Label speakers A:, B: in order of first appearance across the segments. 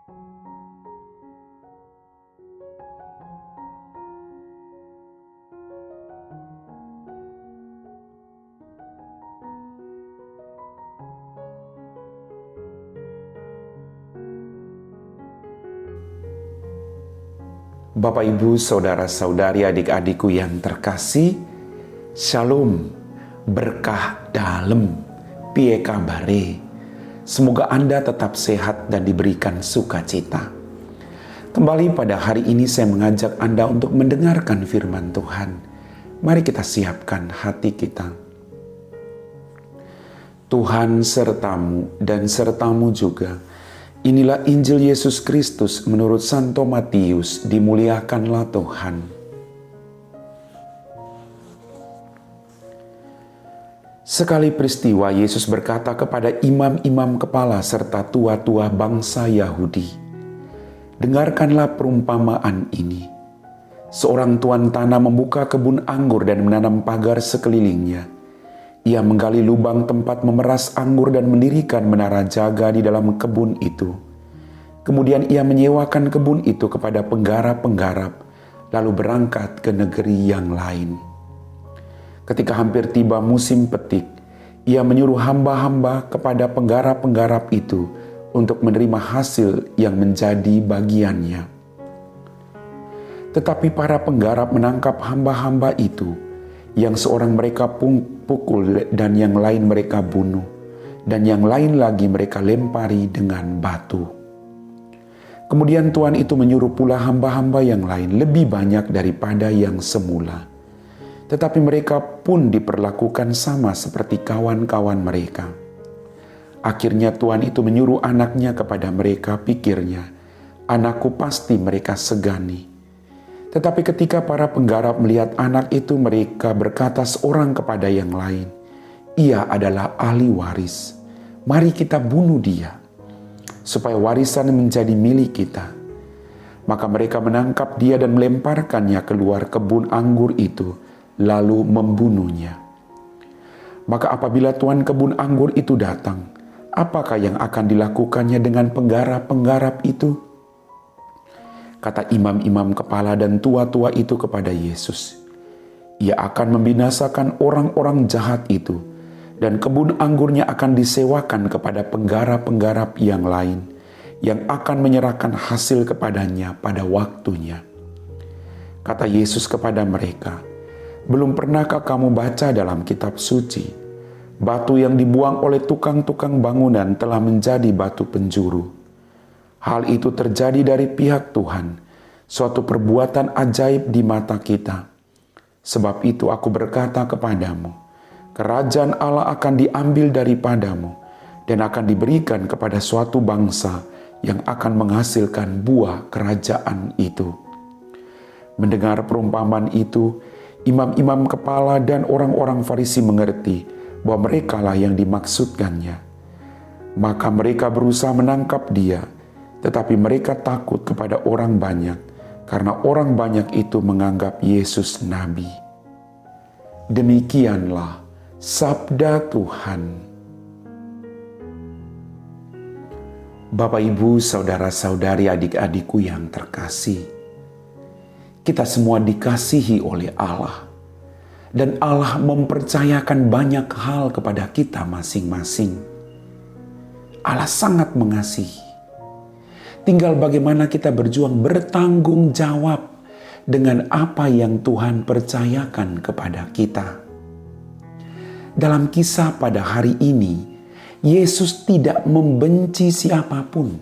A: Bapak, Ibu, Saudara-saudari, adik-adikku yang terkasih, Shalom, berkah dalem, piye kabare. Semoga Anda tetap sehat dan diberikan sukacita. Kembali pada hari ini saya mengajak Anda untuk mendengarkan firman Tuhan. Mari kita siapkan hati kita. Tuhan sertamu dan sertamu juga. Inilah Injil Yesus Kristus menurut Santo Matius, dimuliakanlah Tuhan. Sekali peristiwa Yesus berkata kepada imam-imam kepala serta tua-tua bangsa Yahudi, "Dengarkanlah perumpamaan ini. Seorang tuan tanah membuka kebun anggur dan menanam pagar sekelilingnya. Ia menggali lubang tempat memeras anggur dan mendirikan menara jaga di dalam kebun itu. Kemudian ia menyewakan kebun itu kepada penggarap-penggarap, lalu berangkat ke negeri yang lain. Ketika hampir tiba musim petik, ia menyuruh hamba-hamba kepada penggarap-penggarap itu untuk menerima hasil yang menjadi bagiannya. Tetapi para penggarap menangkap hamba-hamba itu, yang seorang mereka pukul dan yang lain mereka bunuh, dan yang lain lagi mereka lempari dengan batu. Kemudian Tuhan itu menyuruh pula hamba-hamba yang lain lebih banyak daripada yang semula. Tetapi mereka pun diperlakukan sama seperti kawan-kawan mereka. Akhirnya Tuhan itu menyuruh anaknya kepada mereka, pikirnya, anakku pasti mereka segani. Tetapi ketika para penggarap melihat anak itu, mereka berkata seorang kepada yang lain, ia adalah ahli waris. Mari kita bunuh dia, supaya warisan menjadi milik kita. Maka mereka menangkap dia dan melemparkannya keluar kebun anggur itu, lalu membunuhnya. Maka apabila tuan kebun anggur itu datang, apakah yang akan dilakukannya dengan penggarap-penggarap itu? Kata imam-imam kepala dan tua-tua itu kepada Yesus, ia akan membinasakan orang-orang jahat itu, dan kebun anggurnya akan disewakan kepada penggarap-penggarap yang lain, yang akan menyerahkan hasil kepadanya pada waktunya. Kata Yesus kepada mereka, belum pernahkah kamu baca dalam kitab suci, batu yang dibuang oleh tukang-tukang bangunan telah menjadi batu penjuru. Hal itu terjadi dari pihak Tuhan, suatu perbuatan ajaib di mata kita. Sebab itu aku berkata kepadamu, kerajaan Allah akan diambil daripadamu dan akan diberikan kepada suatu bangsa yang akan menghasilkan buah kerajaan itu." Mendengar perumpamaan itu, imam-imam kepala dan orang-orang Farisi mengerti bahwa merekalah yang dimaksudkannya. Maka mereka berusaha menangkap dia, tetapi mereka takut kepada orang banyak, karena orang banyak itu menganggap Yesus nabi. Demikianlah sabda Tuhan. Bapak, Ibu, saudara-saudari, adik-adikku yang terkasih, kita semua dikasihi oleh Allah, dan Allah mempercayakan banyak hal kepada kita masing-masing. Allah sangat mengasihi. Tinggal bagaimana kita berjuang bertanggung jawab dengan apa yang Tuhan percayakan kepada kita. Dalam kisah pada hari ini, Yesus tidak membenci siapapun.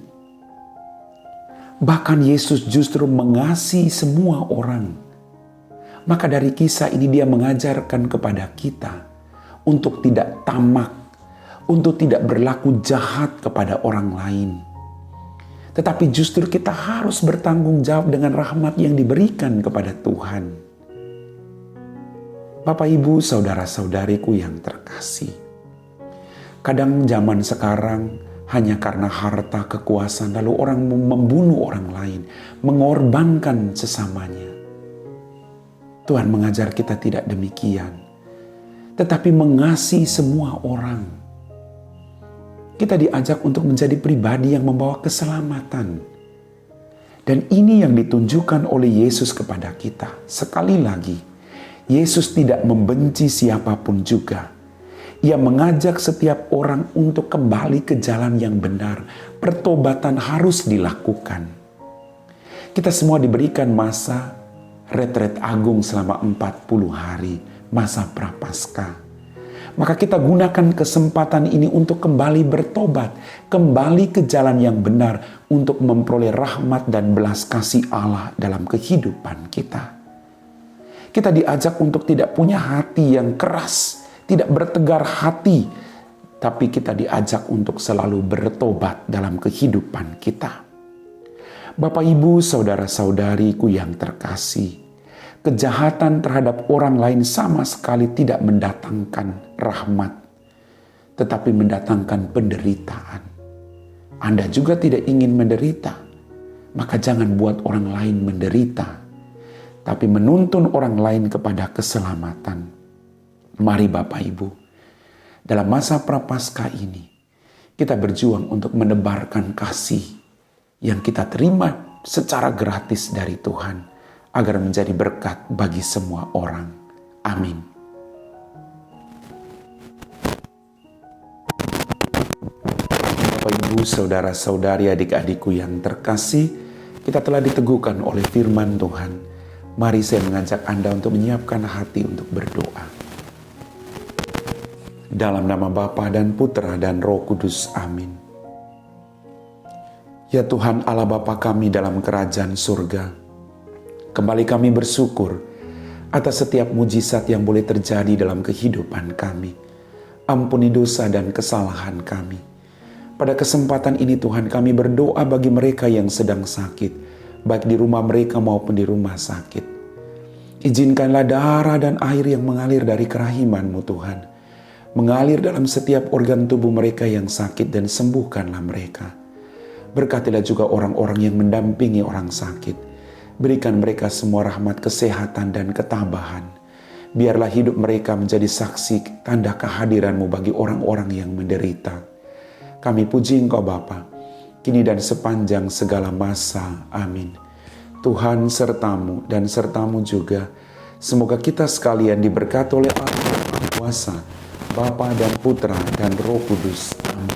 A: Bahkan Yesus justru mengasihi semua orang. Maka dari kisah ini dia mengajarkan kepada kita untuk tidak tamak, untuk tidak berlaku jahat kepada orang lain. Tetapi justru kita harus bertanggung jawab dengan rahmat yang diberikan kepada Tuhan. Bapak, Ibu, saudara-saudariku yang terkasih, kadang zaman sekarang hanya karena harta kekuasaan lalu orang membunuh orang lain, mengorbankan sesamanya. Tuhan mengajar kita tidak demikian, tetapi mengasihi semua orang. Kita diajak untuk menjadi pribadi yang membawa keselamatan, Dan ini yang ditunjukkan oleh Yesus kepada kita. Sekali lagi, Yesus tidak membenci siapapun juga. Ia mengajak setiap orang untuk kembali ke jalan yang benar. Pertobatan harus dilakukan. Kita semua diberikan masa retret agung selama 40 hari, masa Prapaskah. Maka kita gunakan kesempatan ini untuk kembali bertobat, kembali ke jalan yang benar untuk memperoleh rahmat dan belas kasih Allah dalam kehidupan kita. Kita diajak untuk tidak punya hati yang keras, tidak bertegar hati, tapi kita diajak untuk selalu bertobat dalam kehidupan kita. Bapak, Ibu, saudara-saudariku yang terkasih, kejahatan terhadap orang lain sama sekali tidak mendatangkan rahmat, tetapi mendatangkan penderitaan. Anda juga tidak ingin menderita, maka jangan buat orang lain menderita, tapi menuntun orang lain kepada keselamatan. Mari Bapak Ibu, dalam masa Prapaskah ini, kita berjuang untuk menebarkan kasih yang kita terima secara gratis dari Tuhan, agar menjadi berkat bagi semua orang. Amin. Bapak, Ibu, saudara-saudari, adik-adikku yang terkasih, kita telah diteguhkan oleh firman Tuhan. Mari saya mengajak Anda untuk menyiapkan hati untuk berdoa. Dalam nama Bapa dan Putra dan Roh Kudus. Amin. Ya Tuhan Allah Bapa kami dalam kerajaan surga, kembali kami bersyukur atas setiap mujizat yang boleh terjadi dalam kehidupan kami. Ampuni dosa dan kesalahan kami. Pada kesempatan ini Tuhan, kami berdoa bagi mereka yang sedang sakit, baik di rumah mereka maupun di rumah sakit. Izinkanlah darah dan air yang mengalir dari kerahiman-Mu Tuhan, mengalir dalam setiap organ tubuh mereka yang sakit, dan sembuhkanlah mereka. Berkatilah juga orang-orang yang mendampingi orang sakit. Berikan mereka semua rahmat kesehatan dan ketabahan. Biarlah hidup mereka menjadi saksi tanda kehadiran-Mu bagi orang-orang yang menderita. Kami puji Engkau Bapa, kini dan sepanjang segala masa. Amin. Tuhan sertamu dan sertamu juga. Semoga kita sekalian diberkati oleh Allah Yang Maha Kuasa, Bapa dan Putra dan Roh Kudus. Amin.